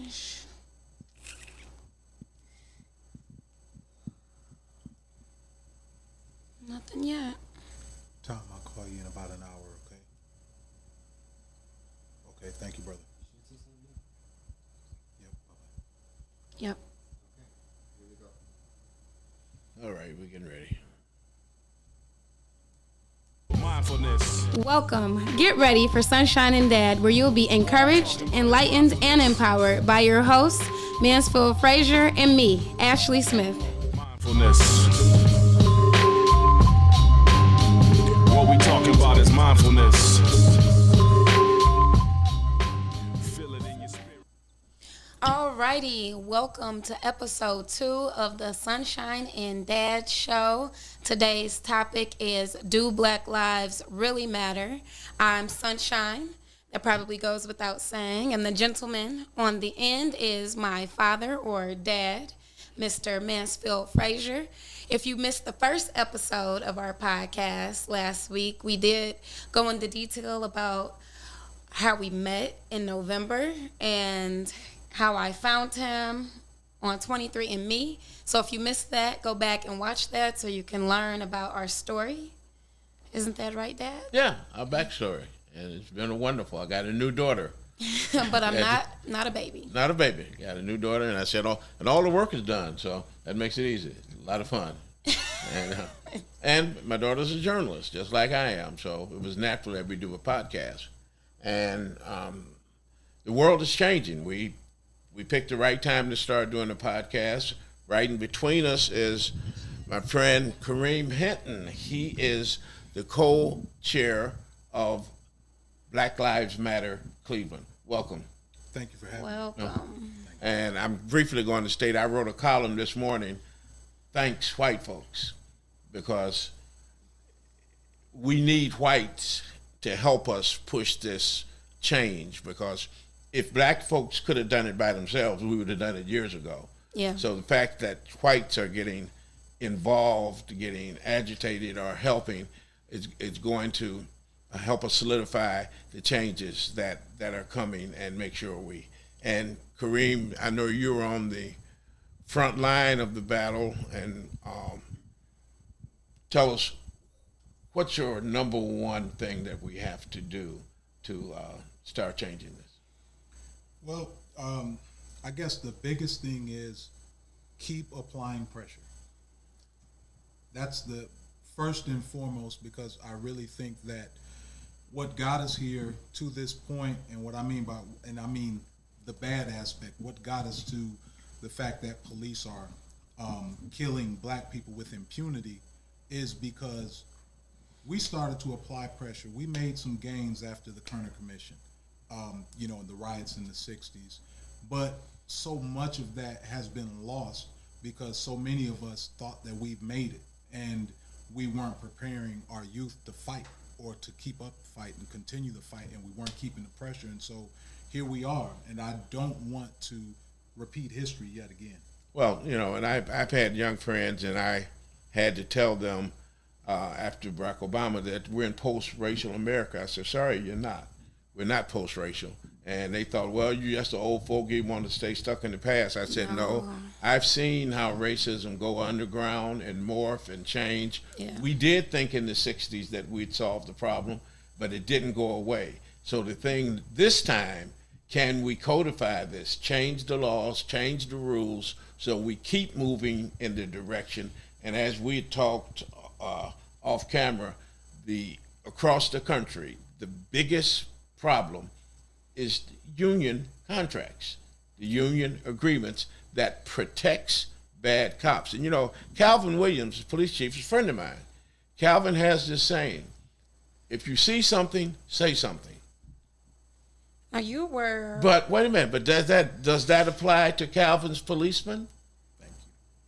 finish. Nothing yet. Tom, I'll call you in about an hour, okay? Okay, thank you, brother. Yep, bye-bye. Yep. All right, we're getting ready. Mindfulness. Welcome. Get ready for Sunshine and Dad, where you'll be encouraged, enlightened, and empowered by your hosts, Mansfield Frazier, and me, Ashley Smith. Mindfulness. What we talking about is mindfulness. Feel it in your spirit. Alrighty, welcome to episode 2 of the Sunshine and Dad show. Today's topic is, do Black Lives really matter? I'm Sunshine. That probably goes without saying. And the gentleman on the end is my father or dad, Mr. Mansfield Frazier. If you missed the first episode of our podcast last week, we did go into detail about how we met in November and how I found him on 23andMe. So if you missed that, go back and watch that so you can learn about our story. Isn't that right, Dad? Yeah, our backstory. And it's been wonderful. I got a new daughter. But I'm not a baby. Not a baby. Got a new daughter, and I said, all the work is done, so that makes it easy. A lot of fun. And my daughter's a journalist, just like I am, so it was natural that we do a podcast. And the world is changing. We picked the right time to start doing a podcast. Right in between us is my friend Kareem Hinton. He is the co-chair of Black Lives Matter Cleveland. Welcome. Thank you for having me. Welcome. And I'm briefly going to state, I wrote a column this morning, thanks white folks, because we need whites to help us push this change, because if black folks could have done it by themselves, we would have done it years ago. Yeah. So the fact that whites are getting involved, getting agitated, or helping is going to help us solidify the changes that are coming and make sure we. And Kareem, I know you're on the front line of the battle, and tell us, what's your number one thing that we have to do to start changing this? Well, I guess the biggest thing is keep applying pressure. That's the first and foremost, because I really think that what got us here to this point, and what I mean by, and I mean the bad aspect, what got us to the fact that police are killing black people with impunity, is because we started to apply pressure. We made some gains after the Kerner Commission, the riots in the 60s. But so much of that has been lost because so many of us thought that we've made it, and we weren't preparing our youth to fight or to keep up the fight and continue the fight, and we weren't keeping the pressure. And so here we are, and I don't want to repeat history yet again. Well, and I've had young friends, and I had to tell them after Barack Obama that we're in post-racial America. I said, sorry, you're not. We're not post-racial. And they thought, well, you just an old fogey, want to stay stuck in the past. I said, no. I've seen how racism go underground and morph and change. Yeah. We did think in the 60s that we'd solve the problem, but it didn't go away. So the thing this time, can we codify this, change the laws, change the rules, so we keep moving in the direction? And as we talked off camera, across the country, the biggest problem is union contracts, the union agreements that protects bad cops. And Calvin Williams, the police chief, is a friend of mine. Calvin has this saying, if you see something, say something. Now you were... But wait a minute, but does that apply to Calvin's policeman? Thank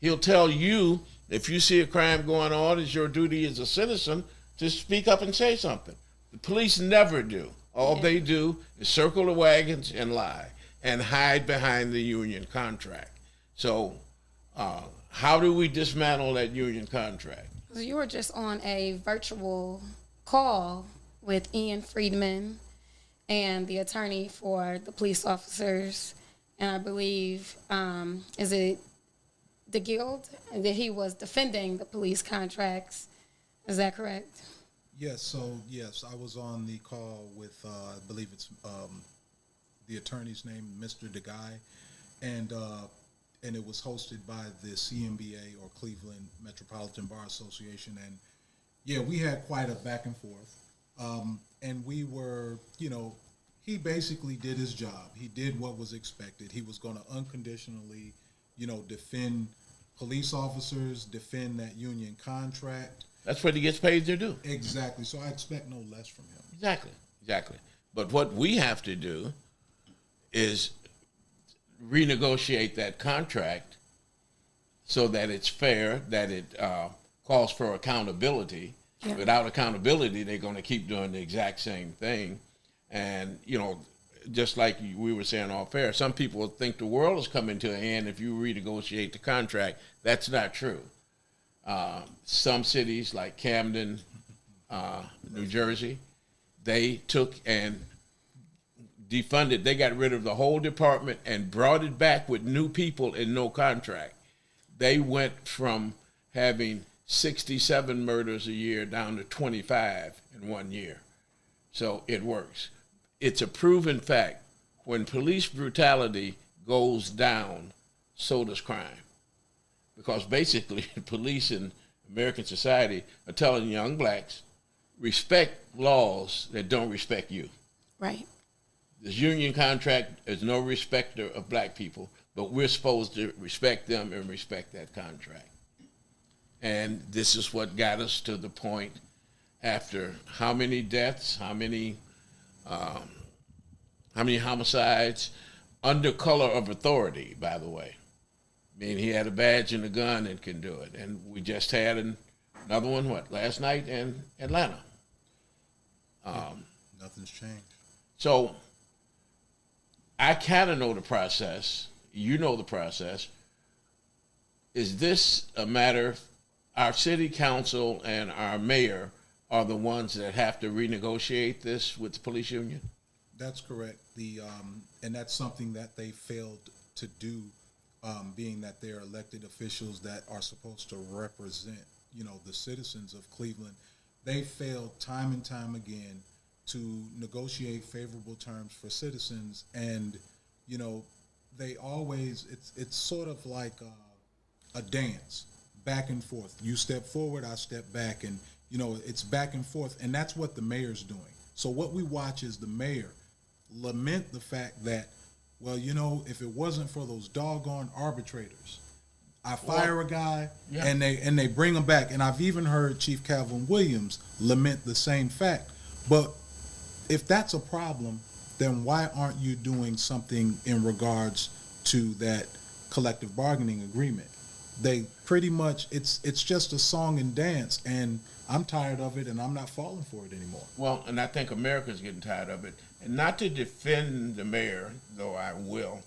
you. He'll tell you, if you see a crime going on, it's your duty as a citizen to speak up and say something. The police never do. All they do is circle the wagons and lie and hide behind the union contract. So how do we dismantle that union contract? So you were just on a virtual call with Ian Friedman and the attorney for the police officers and I believe, is it the Guild, that he was defending the police contracts. Is that correct? Yes. So yes, I was on the call with I believe it's the attorney's name, Mr. DeGuy, and it was hosted by the CMBA, or Cleveland Metropolitan Bar Association, and yeah, we had quite a back and forth, and we were, he basically did his job. He did what was expected. He was going to unconditionally, defend police officers, defend that union contract. That's what he gets paid to do. Exactly. So I expect no less from him. Exactly. But what we have to do is renegotiate that contract so that it's fair, that it calls for accountability. Yeah. Without accountability, they're going to keep doing the exact same thing. And, just like we were saying off air, some people think the world is coming to an end if you renegotiate the contract. That's not true. Some cities like Camden, New Jersey, they took and defunded. They got rid of the whole department and brought it back with new people and no contract. They went from having 67 murders a year down to 25 in 1 year. So it works. It's a proven fact. When police brutality goes down, so does crime. Because basically, police in American society are telling young blacks, respect laws that don't respect you. Right. This union contract is no respecter of black people, but we're supposed to respect them and respect that contract. And this is what got us to the point, after how many deaths, how many homicides, under color of authority, by the way. I mean, he had a badge and a gun and can do it. And we just had another one, last night in Atlanta. Nothing's changed. So I kind of know the process. You know the process. Is this a matter, our city council and our mayor are the ones that have to renegotiate this with the police union? That's correct. And that's something that they failed to do, being that they're elected officials that are supposed to represent, the citizens of Cleveland. They failed time and time again to negotiate favorable terms for citizens, and they always, it's sort of like a dance, back and forth. You step forward, I step back, and it's back and forth, and that's what the mayor's doing. So what we watch is the mayor lament the fact that, well, if it wasn't for those doggone arbitrators, I fire a guy, yeah, and they bring him back. And I've even heard Chief Calvin Williams lament the same fact. But if that's a problem, then why aren't you doing something in regards to that collective bargaining agreement? They pretty much, it's just a song and dance, and I'm tired of it, and I'm not falling for it anymore. Well, and I think America's getting tired of it. And not to defend the mayor, though I will,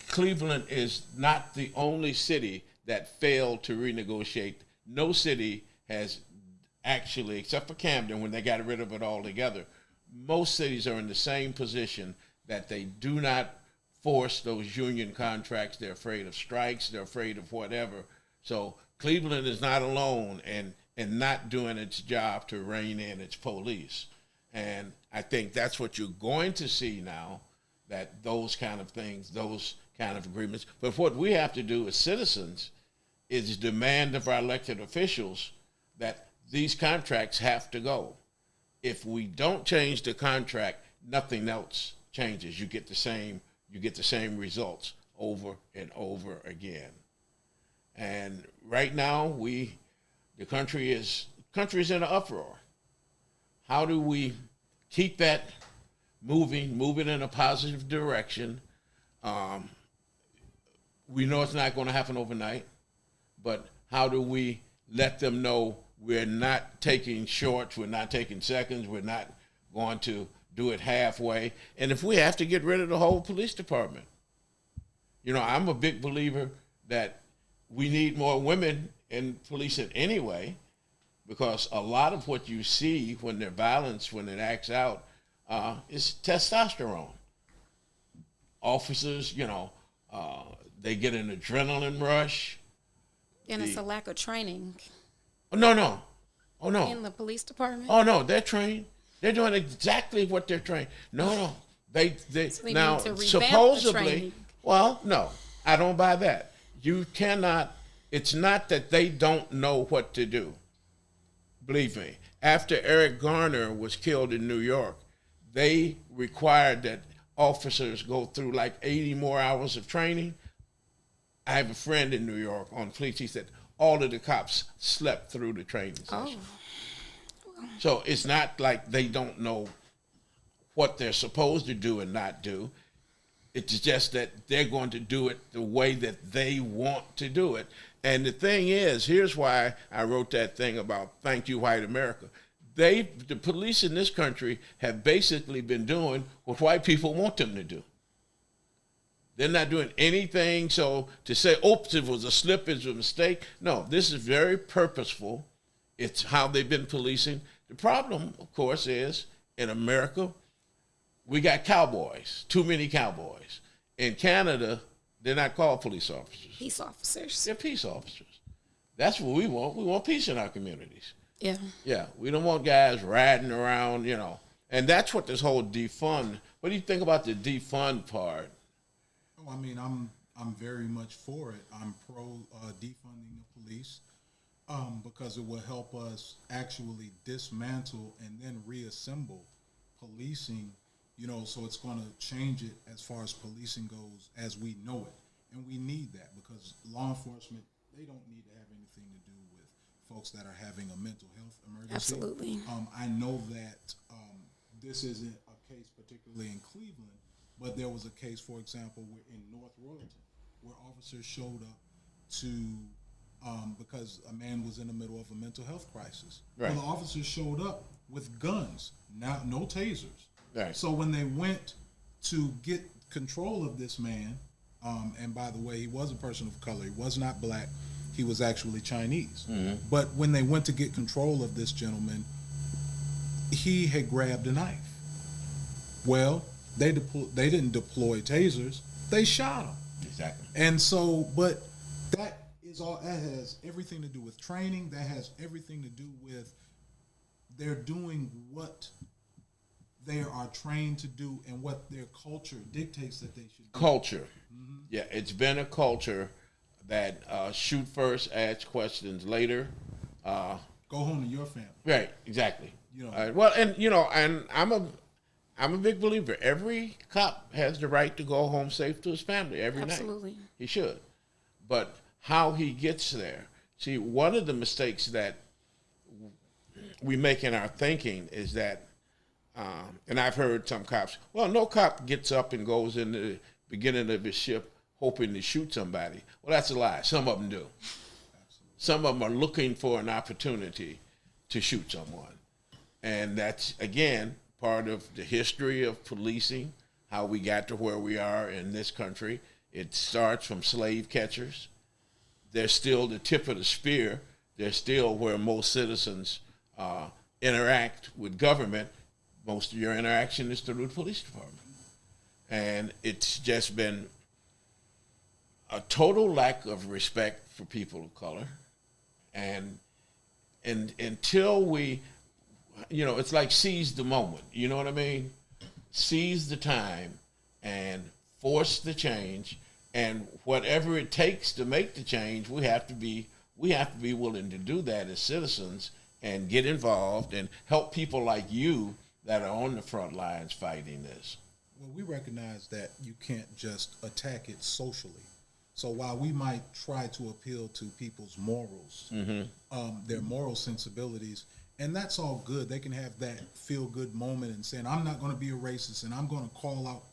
Cleveland is not the only city that failed to renegotiate. No city has actually, except for Camden, when they got rid of it altogether, most cities are in the same position, that they do not force those union contracts. They're afraid of strikes. They're afraid of whatever. So Cleveland is not alone and not doing its job to rein in its police. And I think that's what you're going to see now, that those kind of things, those kind of agreements. But what we have to do as citizens is demand of our elected officials that these contracts have to go. If we don't change the contract, nothing else changes. You get the same results over and over again. And right now, the country is in an uproar. How do we keep that moving in a positive direction? We know it's not going to happen overnight, but how do we let them know we're not taking shorts, we're not taking seconds, we're not going to do it halfway? And if we have to get rid of the whole police department, I'm a big believer that we need more women in policing anyway, because a lot of what you see when there's violence, when it acts out, is testosterone. officers, they get an adrenaline rush. And it's a lack of training. Oh, no. Oh, no. In the police department? Oh, no, they're trained. They're doing exactly what they're trained. No. They So they now need to revamp the supposedly, training. well, no, I don't buy that. You cannot, it's not that they don't know what to do. Believe me, after Eric Garner was killed in New York, they required that officers go through like 80 more hours of training. I have a friend in New York on police. He said all of the cops slept through the training session. So it's not like they don't know what they're supposed to do and not do. It's just that they're going to do it the way that they want to do it. And the thing is, here's why I wrote that thing about Thank You, White America. The police in this country have basically been doing what white people want them to do. They're not doing anything so to say, oops, it was a slip, it's a mistake. No, this is very purposeful. It's how they've been policing. The problem, of course, is in America, we got cowboys, too many cowboys. In Canada, they're not called police officers. Peace officers. They're peace officers. That's what we want. We want peace in our communities. Yeah. Yeah, we don't want guys riding around, And that's what this whole defund. What do you think about the defund part? Oh, I mean, I'm very much for it. I'm pro defunding the police because it will help us actually dismantle and then reassemble policing. So it's going to change it as far as policing goes as we know it. And we need that because law enforcement, they don't need to have anything to do with folks that are having a mental health emergency. Absolutely. I know that this isn't a case particularly in Cleveland, but there was a case, for example, in North Royalton, where officers showed up to, because a man was in the middle of a mental health crisis. Right. Well, the officers showed up with guns, no tasers. Right. So when they went to get control of this man, and by the way, he was a person of color. He was not black. He was actually Chinese. Mm-hmm. But when they went to get control of this gentleman, he had grabbed a knife. Well, they didn't deploy tasers. They shot him. Exactly. And so, but that has everything to do with training. That has everything to do with they're doing what they are trained to do and what their culture dictates that they should do. Culture. Mm-hmm. Yeah, it's been a culture that shoot first, ask questions later. Go home to your family. Right, exactly. Well, and I'm a big believer. Every cop has the right to go home safe to his family every night. Absolutely. He should. But how he gets there. See, one of the mistakes that we make in our thinking is that and I've heard some cops, well, no cop gets up and goes in the beginning of his shift hoping to shoot somebody. Well, that's a lie. Some of them do. Absolutely. Some of them are looking for an opportunity to shoot someone. And that's, again, part of the history of policing, how we got to where we are in this country. It starts from slave catchers. They're still the tip of the spear. They're still where most citizens interact with government. Most of your interaction is through the police department. And it's just been a total lack of respect for people of color. And until we, it's like seize the moment. You know what I mean? Seize the time and force the change. And whatever it takes to make the change, we have to be willing to do that as citizens and get involved and help people like you that are on the front lines fighting this. Well, we recognize that you can't just attack it socially. So while we might try to appeal to people's morals, their moral sensibilities, and that's all good. They can have that feel-good moment and saying, I'm not going to be a racist and I'm going to call out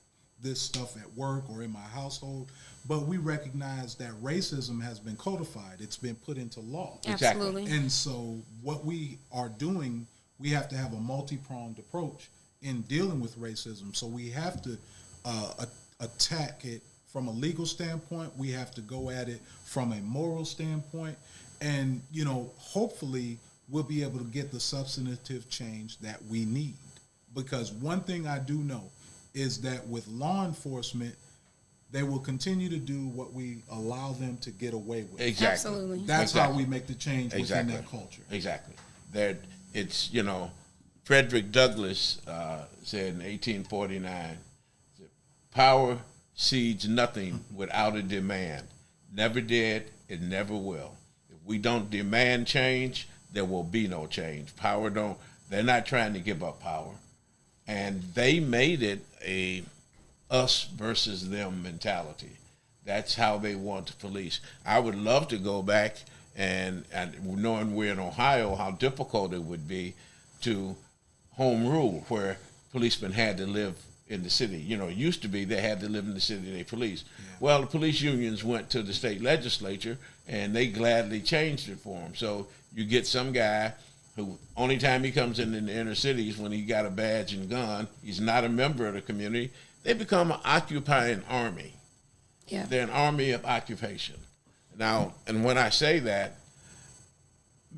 this stuff at work or in my household. But we recognize that racism has been codified. It's been put into law. Absolutely. Exactly. And so what we are doing, we have to have a multi-pronged approach in dealing with racism. So we have to attack it from a legal standpoint. We have to go at it from a moral standpoint. And, hopefully we'll be able to get the substantive change that we need. Because one thing I do know is that with law enforcement, they will continue to do what we allow them to get away with. Exactly. Absolutely. That's how we make the change within Exactly. that culture. Exactly. That it's, Frederick Douglass said in 1849, power cedes nothing without a demand. Never did, it never will. If we don't demand change, there will be no change. They're not trying to give up power. And they made it a us versus them mentality. That's how they want to police. I would love to go back and knowing we're in Ohio, how difficult it would be to home rule where policemen had to live in the city. It used to be they had to live in the city they police. Yeah. Well, the police unions went to the state legislature and they gladly changed it for them. So you get some guy who only time he comes in the inner cities when he got a badge and gun. He's not a member of the community. They become an occupying army. Yeah. They're an army of occupation. Now, and when I say that,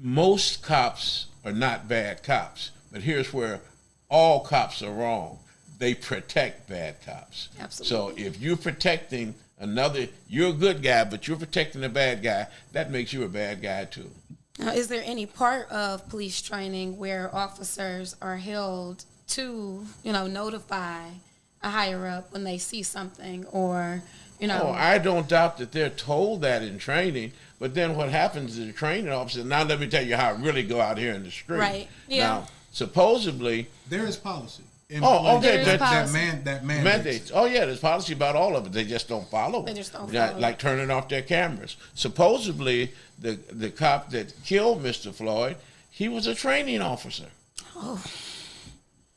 most cops are not bad cops, but here's where all cops are wrong. They protect bad cops. Absolutely. So if you're protecting you're a good guy, but you're protecting a bad guy, that makes you a bad guy too. Now, is there any part of police training where officers are held to, notify a higher up when they see something or, Oh, I don't doubt that they're told that in training, but then what happens is the training officer, now let me tell you how it really go out here in the street. Right, yeah. Now, supposedly... There is policy. Okay. That mandates. Oh, yeah, there's policy about all of it. They just don't follow it. They just don't follow it. Like turning off their cameras. Supposedly, the cop that killed Mr. Floyd, he was a training officer. Oh.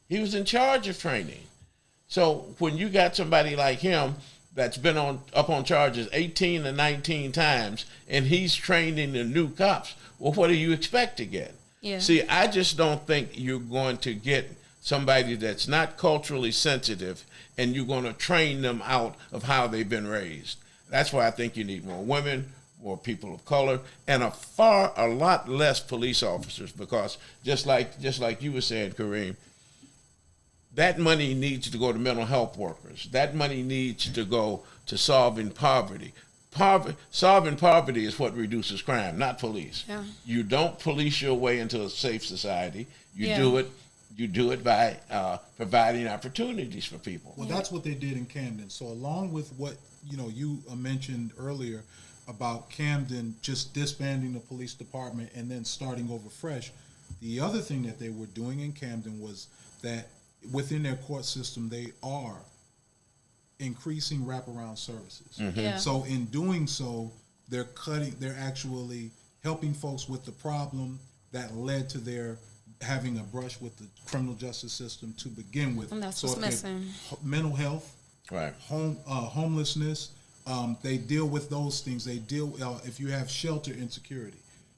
He was in charge of training. So when you got somebody like him that's been up on charges 18 to 19 times, and he's training the new cops, well, what do you expect to get? Yeah. See, I just don't think you're going to get somebody that's not culturally sensitive and you're going to train them out of how they've been raised. That's why I think you need more women, more people of color, and a lot less police officers, because just like you were saying, Kareem, that money needs to go to mental health workers. That money needs to go to solving poverty. Solving poverty is what reduces crime, not police. Yeah. You don't police your way into a safe society. You do it by providing opportunities for people. Well, that's what they did in Camden. So along with what you mentioned earlier about Camden just disbanding the police department and then starting over fresh, the other thing that they were doing in Camden was that within their court system, they are increasing wraparound services. Mm-hmm. Yeah. So in doing so, they're actually helping folks with the problem that led to their having a brush with the criminal justice system to begin with. And that's so what's missing. Mental health, right? Homelessness. They deal with those things. They deal if you have shelter insecurity.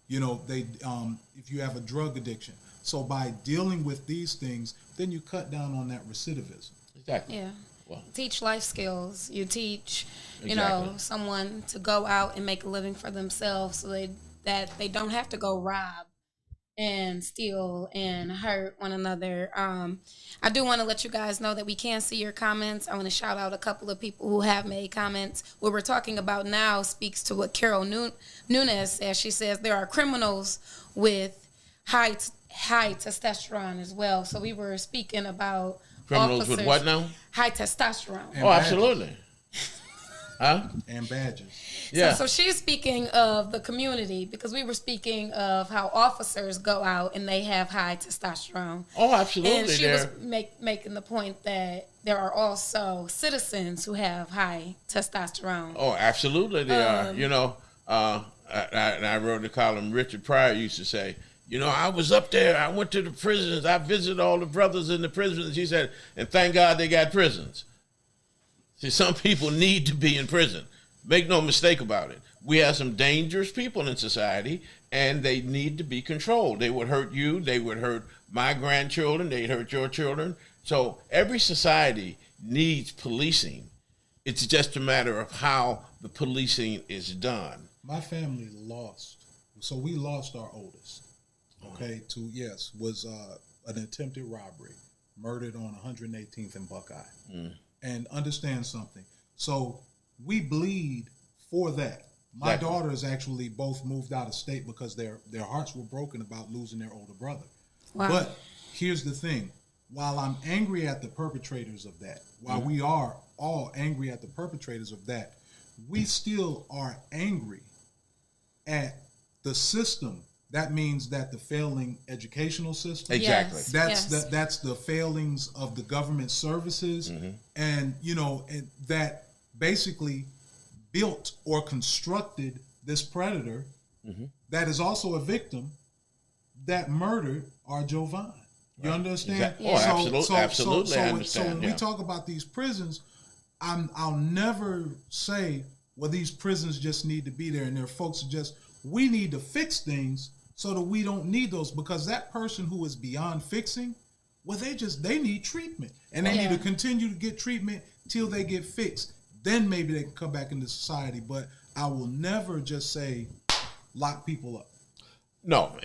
If you have a drug addiction. So by dealing with these things, then you cut down on that recidivism. Exactly. Yeah. Well, teach life skills. You teach, exactly. Someone to go out and make a living for themselves so that they don't have to go rob and steal and hurt one another. I do want to let you guys know that we can see your comments. I want to shout out a couple of people who have made comments. What we're talking about now speaks to what Carol Nunes says. She says there are criminals with high testosterone as well. So we were speaking about criminals officers with what now? High testosterone. And oh, absolutely. Huh? And badges. Yeah. So she's speaking of the community because we were speaking of how officers go out and they have high testosterone. Oh, absolutely. And she was making the point that there are also citizens who have high testosterone. Oh, absolutely they are. I wrote a column. Richard Pryor used to say, I was up there. I went to the prisons. I visited all the brothers in the prisons. He said, and thank God they got prisons. See, some people need to be in prison. Make no mistake about it. We have some dangerous people in society, and they need to be controlled. They would hurt you. They would hurt my grandchildren. They'd hurt your children. So every society needs policing. It's just a matter of how the policing is done. My family lost. So we lost our oldest. Okay, was an attempted robbery, murdered on 118th and Buckeye. And understand something. So we bleed for that. My daughters actually both moved out of state because their hearts were broken about losing their older brother. Wow. But here's the thing. While I'm angry at the perpetrators of that, while we are all angry at the perpetrators of that, we still are angry at the system. That means that the failing educational system. Exactly. That's the failings of the government services, and and that basically built or constructed this predator that is also a victim that murdered our Jovan. You understand? Exactly. Oh, absolutely. I understand. So when we talk about these prisons, I'll never say, well, these prisons just need to be there, and there are folks we need to fix things so that we don't need those, because that person who is beyond fixing, well, they need treatment, and they need to continue to get treatment till they get fixed. Then maybe they can come back into society. But I will never just say lock people up. No,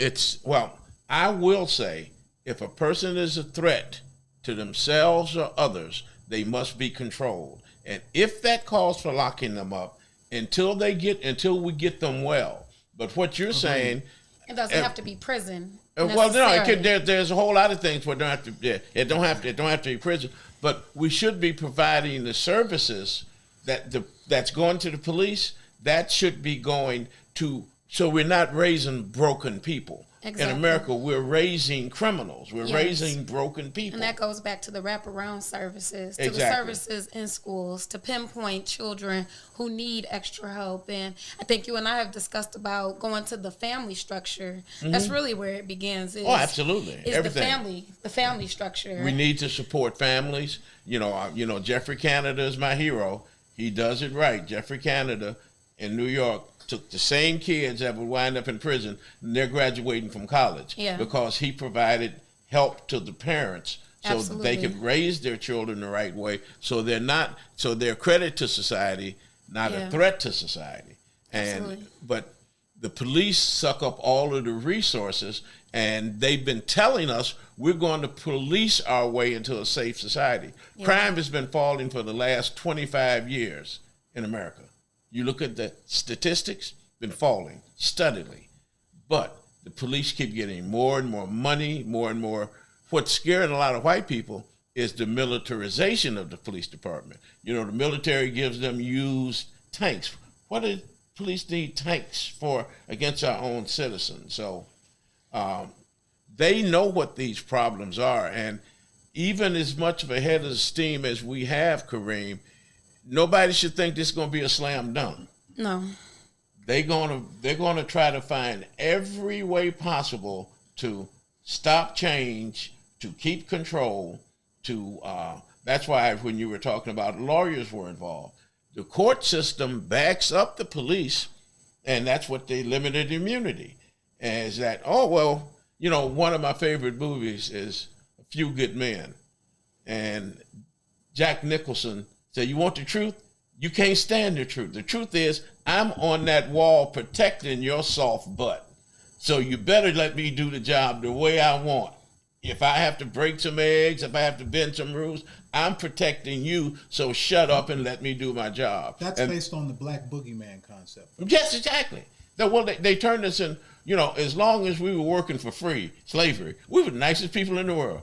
I will say, if a person is a threat to themselves or others, they must be controlled. And if that calls for locking them up until we get them well. But what you're saying, it doesn't have to be prison. Well, no, there's a whole lot of things where it don't have to be prison. But we should be providing the services that's going to the police. That should be going to, so we're not raising broken people. Exactly. In America, we're raising criminals. We're raising broken people. And that goes back to the wraparound services, to the services in schools, to pinpoint children who need extra help. And I think you and I have discussed about going to the family structure. That's really where it begins. Absolutely. Is the family structure. We need to support families. Jeffrey Canada is my hero. He does it right. Jeffrey Canada in New York took the same kids that would wind up in prison, and they're graduating from college because he provided help to the parents so that they could raise their children the right way, so they're a credit to society, not a threat to society. But the police suck up all of the resources, and they've been telling us we're going to police our way into a safe society. Crime has been falling for the last 25 years in America. You look at the statistics, been falling steadily. But the police keep getting more and more money, more and more. What's scaring a lot of white people is the militarization of the police department. The military gives them used tanks. What do police need tanks for against our own citizens? So they know what these problems are. And even as much of a head of steam as we have, Kareem, nobody should think this is going to be a slam dunk. No. They're going to try to find every way possible to stop change, to keep control, that's why when you were talking about lawyers were involved. The court system backs up the police, and that's what they limited immunity. Is that, one of my favorite movies is A Few Good Men. And Jack Nicholson said, you want the truth? You can't stand the truth. The truth is, I'm on that wall protecting your soft butt. So you better let me do the job the way I want. If I have to break some eggs, if I have to bend some rules, I'm protecting you, so shut up and let me do my job. That's based on the black boogeyman concept. Yes, exactly. They turned us in, as long as we were working for free, slavery, we were the nicest people in the world.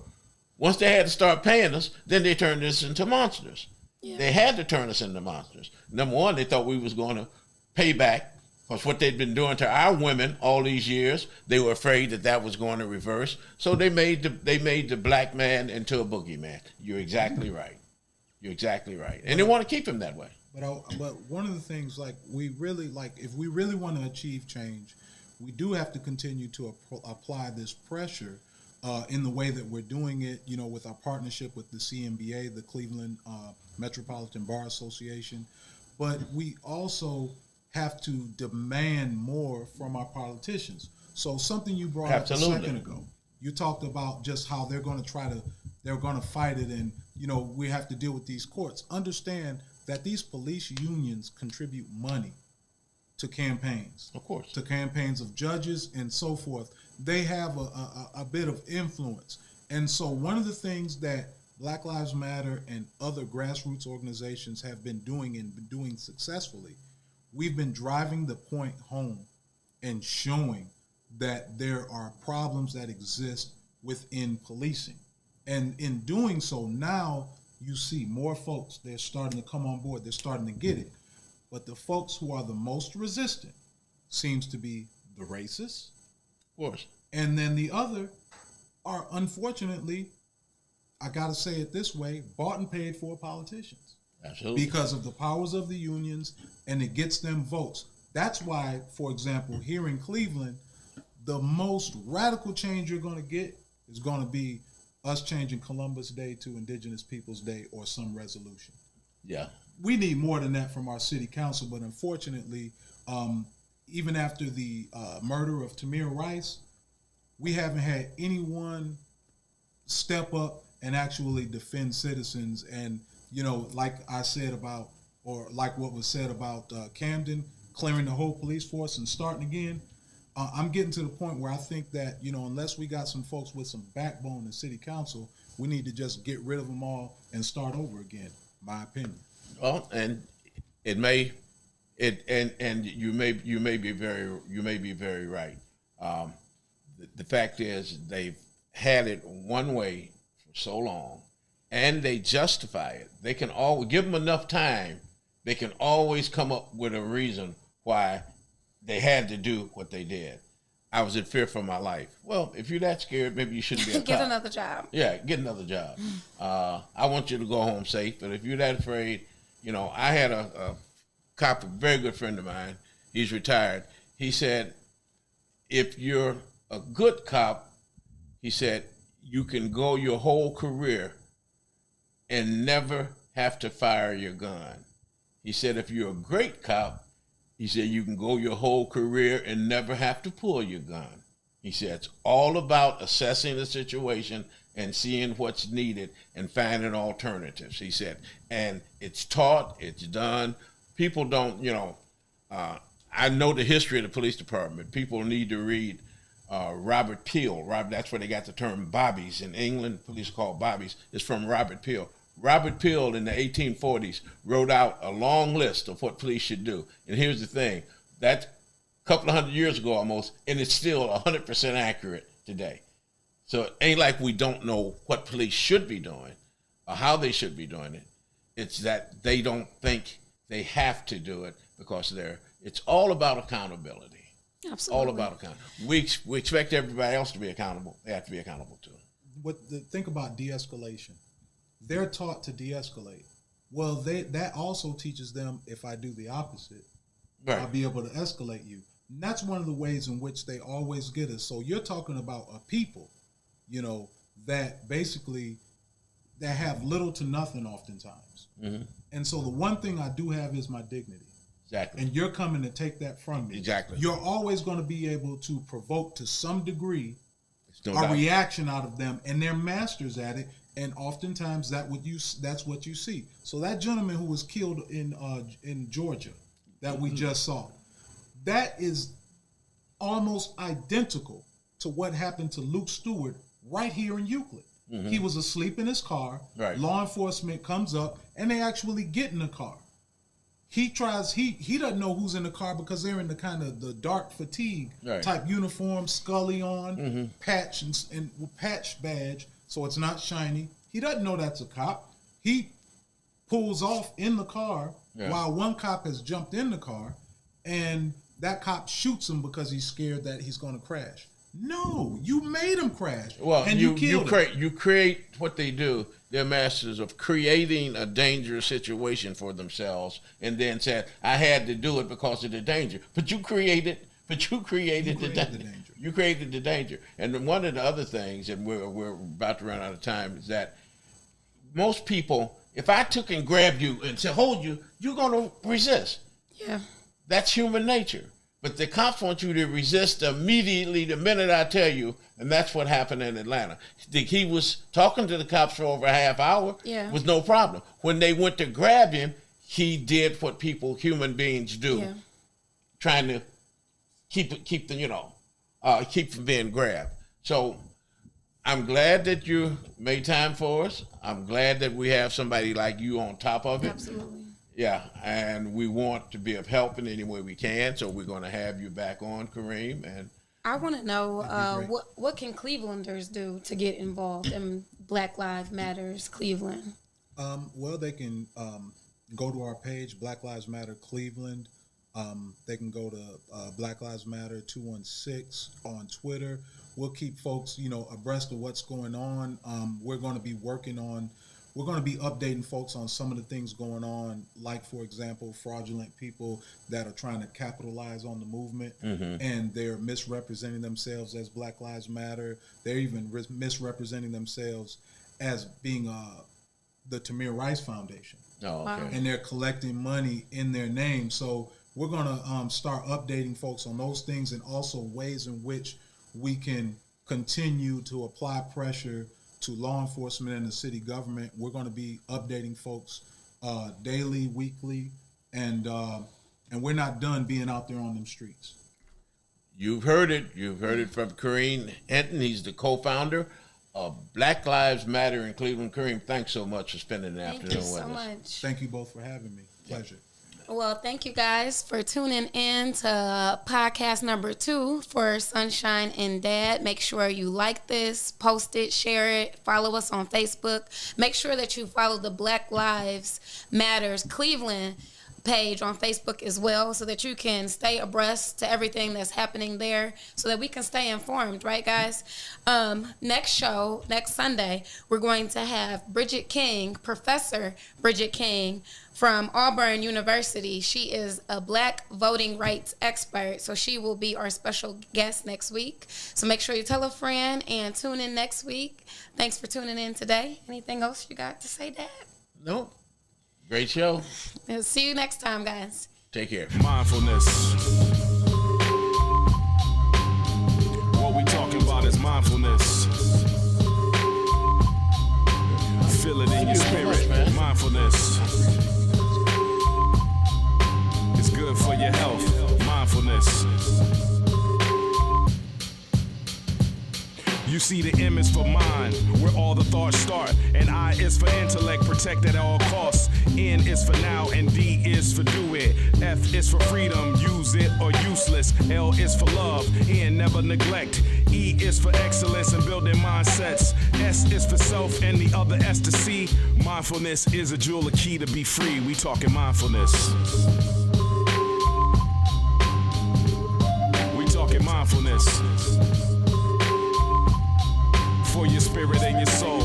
Once they had to start paying us, then they turned us into monsters. Yeah. They had to turn us into monsters. Number one, they thought we was going to pay back, because what they'd been doing to our women all these years, they were afraid that was going to reverse. So they made the black man into a boogeyman. You're exactly right. You're exactly right. And they want to keep him that way. But one of the things, if we really want to achieve change, we do have to continue to apply this pressure in the way that we're doing it, with our partnership with the CMBA, the Cleveland Metropolitan Bar Association. But we also have to demand more from our politicians. So something you brought up a second ago, you talked about just how they're going to fight it, and we have to deal with these courts. Understand that these police unions contribute money to campaigns, of course, to campaigns of judges and so forth. They have a bit of influence, and so one of the things that Black Lives Matter and other grassroots organizations have been doing and been doing successfully, we've been driving the point home and showing that there are problems that exist within policing. And in doing so, now you see more folks, they're starting to come on board, they're starting to get it. But the folks who are the most resistant seems to be the racists. Of course. And then the other are, unfortunately, I got to say it this way, bought and paid for politicians. Absolutely. Because of the powers of the unions, and it gets them votes. That's why, for example, here in Cleveland, the most radical change you're going to get is going to be us changing Columbus Day to Indigenous Peoples Day or some resolution. Yeah. We need more than that from our city council, but unfortunately, even after the murder of Tamir Rice, we haven't had anyone step up and actually defend citizens. And, you know, like I said about, or like what was said about Camden, clearing the whole police force and starting again, I'm getting to the point where I think that, you know, unless we got some folks with some backbone in city council, we need to just get rid of them all and start over again, my opinion. Well, and it may, and you may be very right. The fact is, they've had it one way for so long, and they justify it. They can always give them enough time. They can always come up with a reason why they had to do what they did. I was in fear for my life. Well, if you're that scared, maybe you shouldn't be a Get cop. another job. Yeah, get another job. I want you to go home safe, but if you're that afraid, you know, I had a cop, a very good friend of mine. He's retired. He said, if you're a good cop, he said, you can go your whole career and never have to fire your gun. He said, if you're a great cop, he said, you can go your whole career and never have to pull your gun. He said, it's all about assessing the situation and seeing what's needed and finding alternatives. He said, and it's taught, it's done. People don't, you know, I know the history of the police department. People need to read Robert Peel. That's where they got the term bobbies. In England, police are called bobbies. It's from Robert Peel. Robert Peel in the 1840s wrote out a long list of what police should do. And here's the thing, that's a couple of 100 years ago almost, and it's still 100% accurate today. So it ain't like we don't know what police should be doing or how they should be doing it. It's that they don't think they have to do it because it's all about accountability. Absolutely. All about accountability. We expect everybody else to be accountable. They have to be accountable too. Think about de-escalation. They're taught to de-escalate. Well, that also teaches them, if I do the opposite, right, I'll be able to escalate you. And that's one of the ways in which they always get us. So you're talking about a people, you know, that basically that have little to nothing oftentimes. Mm-hmm. And so the one thing I do have is my dignity. Exactly. And you're coming to take that from me. Exactly. You're always going to be able to provoke to some degree a reaction out of them, and they're masters at it. And oftentimes that's what you see. So that gentleman who was killed in Georgia that we just saw, that is almost identical to what happened to Luke Stewart right here in Euclid. Mm-hmm. He was asleep in his car. Right. Law enforcement comes up and they actually get in the car. He doesn't know who's in the car because they're in the kind of the dark fatigue type uniform, Scully on, mm-hmm, patch and patch badge. So it's not shiny. He doesn't know that's a cop. He pulls off in the car while one cop has jumped in the car, and that cop shoots him because he's scared that he's going to crash. No, you made him crash. Well, and you killed him. You create what they do. They're masters of creating a dangerous situation for themselves, and then said, "I had to do it because of the danger." But you created the danger. You created the danger. And one of the other things, and we're about to run out of time, is that most people, if I took and grabbed you and said, hold you, you're going to resist. Yeah. That's human nature. But the cops want you to resist immediately the minute I tell you, and that's what happened in Atlanta. He was talking to the cops for over a half hour with no problem. When they went to grab him, he did what human beings do, trying to keep from being grabbed. So I'm glad that you made time for us. I'm glad that we have somebody like you on top of it. Absolutely. Yeah, and we want to be of help in any way we can, so we're going to have you back on, Kareem. And I want to know what can Clevelanders do to get involved in Black Lives Matters Cleveland? Well, they can go to our page, Black Lives Matter Cleveland. They can go to Black Lives Matter 216 on Twitter. We'll keep folks, abreast of what's going on. We're going to be updating folks on some of the things going on, like, for example, fraudulent people that are trying to capitalize on the movement, and they're misrepresenting themselves as Black Lives Matter. They're even misrepresenting themselves as being the Tamir Rice Foundation. Oh, okay. Wow. And they're collecting money in their name. So we're going to start updating folks on those things, and also ways in which we can continue to apply pressure to law enforcement and the city government. We're going to be updating folks daily, weekly, and we're not done being out there on them streets. You've heard it. You've heard it from Kareem Hinton. He's the co-founder of Black Lives Matter in Cleveland. Kareem, thanks so much for spending the afternoon with us. Thank you so much. Thank you both for having me. Pleasure. Well, thank you guys for tuning in to podcast number 2 for Sunshine and Dad. Make sure you like this, post it, share it, follow us on Facebook. Make sure that you follow the Black Lives Matters Cleveland page on Facebook as well, so that you can stay abreast to everything that's happening there, so that we can stay informed, right, guys? Next Sunday, we're going to have Bridget King, Professor Bridget King from Auburn University. She is a Black voting rights expert, so she will be our special guest next week. So make sure you tell a friend and tune in next week. Thanks for tuning in today. Anything else you got to say, Dad? No. Great show. We'll see you next time, guys. Take care. Mindfulness. What we talking about is mindfulness. Feel it in your spirit. Mindfulness. It's good for your health. Mindfulness. You see, the M is for mind, where all the thoughts start. And I is for intellect, protect at all costs. N is for now, and D is for do it. F is for freedom, use it or useless. L is for love, N never neglect. E is for excellence and building mindsets. S is for self, and the other S to C. Mindfulness is a jewel, a key to be free. We talking mindfulness. We talking mindfulness. For your spirit and your soul.